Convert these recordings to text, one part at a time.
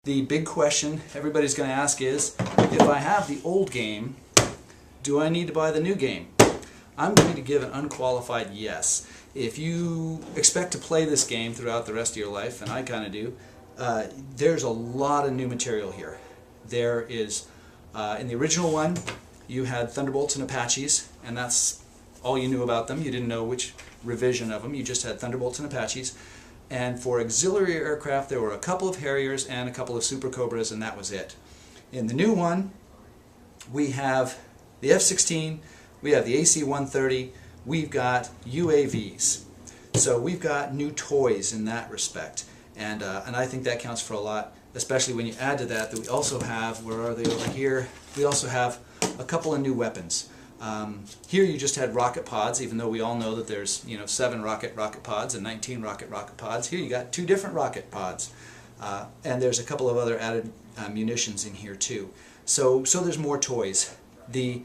The big question everybody's going to ask is, if I have the old game, do I need to buy the new game? I'm going to give an unqualified yes. If you expect to play this game throughout the rest of your life, and I kind of do, there's a lot of new material here. There is, in the original one, you had Thunderbolts and Apaches, and that's all you knew about them. You didn't know which revision of them. You just had Thunderbolts and Apaches. And for auxiliary aircraft, there were a couple of Harriers and a couple of Super Cobras, and that was it. In the new one, we have the F-16, we have the AC-130, we've got UAVs. So we've got new toys in that respect. And I think that counts for a lot, especially when you add to that we also have, where are they over here, we also have a couple of new weapons. Here you just had rocket pods, even though we all know that there's 7 rocket pods and 19 rocket pods. Here you got 2 different rocket pods, and there's a couple of other added munitions in here too. So there's more toys. The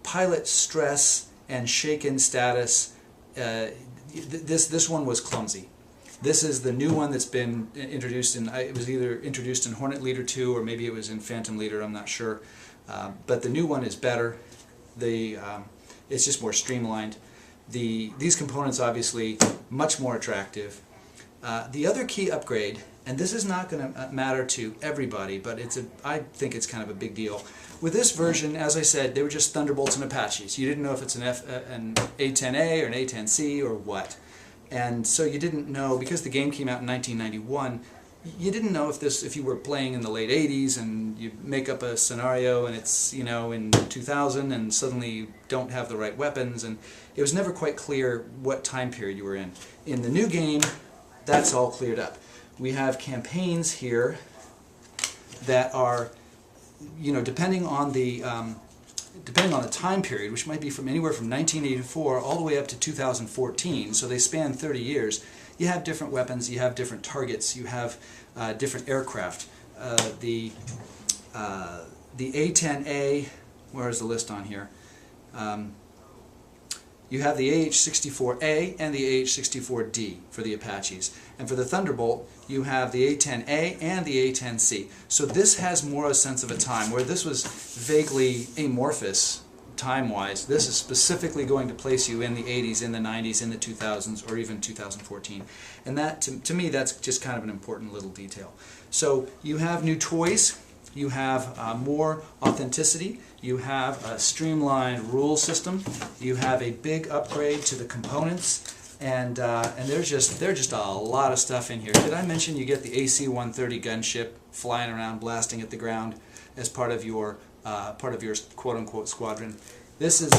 pilot stress and shaken status, this one was clumsy. This is the new one that's been introduced in, it was either introduced in Hornet Leader 2 or maybe it was in Phantom Leader, I'm not sure. But the new one is better. It's just more streamlined. These components obviously much more attractive. The other key upgrade, and this is not going to matter to everybody, but I think it's kind of a big deal. With this version, as I said, they were just Thunderbolts and Apaches. You didn't know if it's an A-10A or an A-10C or what. And so you didn't know, because the game came out in 1991, you didn't know if you were playing in the late 80s and you make up a scenario and it's in 2000 and suddenly you don't have the right weapons, and it was never quite clear what time period you were in. In the new game, that's all cleared up. We have campaigns here that are, depending on the time period, which might be from anywhere from 1984 all the way up to 2014, so they span 30 years. You have different weapons, you have different targets, you have different aircraft. The A-10A, where is the list on here? You have the AH-64A and the AH-64D for the Apaches. And for the Thunderbolt, you have the A-10A and the A-10C. So this has more a sense of a time, where this was vaguely amorphous time-wise. This is specifically going to place you in the 80s, in the 90s, in the 2000s, or even 2014. And that, to me, that's just kind of an important little detail. So you have new toys, you have more authenticity, you have a streamlined rule system, you have a big upgrade to the components, and there's just a lot of stuff in here. Did I mention you get the AC-130 gunship flying around, blasting at the ground as part of your quote-unquote squadron? This is,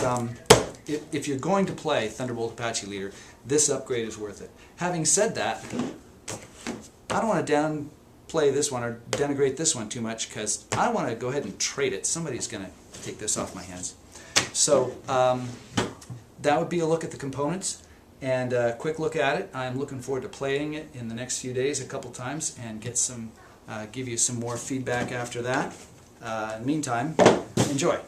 if you're going to play Thunderbolt Apache Leader, this upgrade is worth it. Having said that, I don't want to downplay this one or denigrate this one too much, because I want to go ahead and trade it. Somebody's going to take this off my hands. So that would be a look at the components and a quick look at it. I'm looking forward to playing it in the next few days a couple times and give you some more feedback after that. In the meantime, enjoy.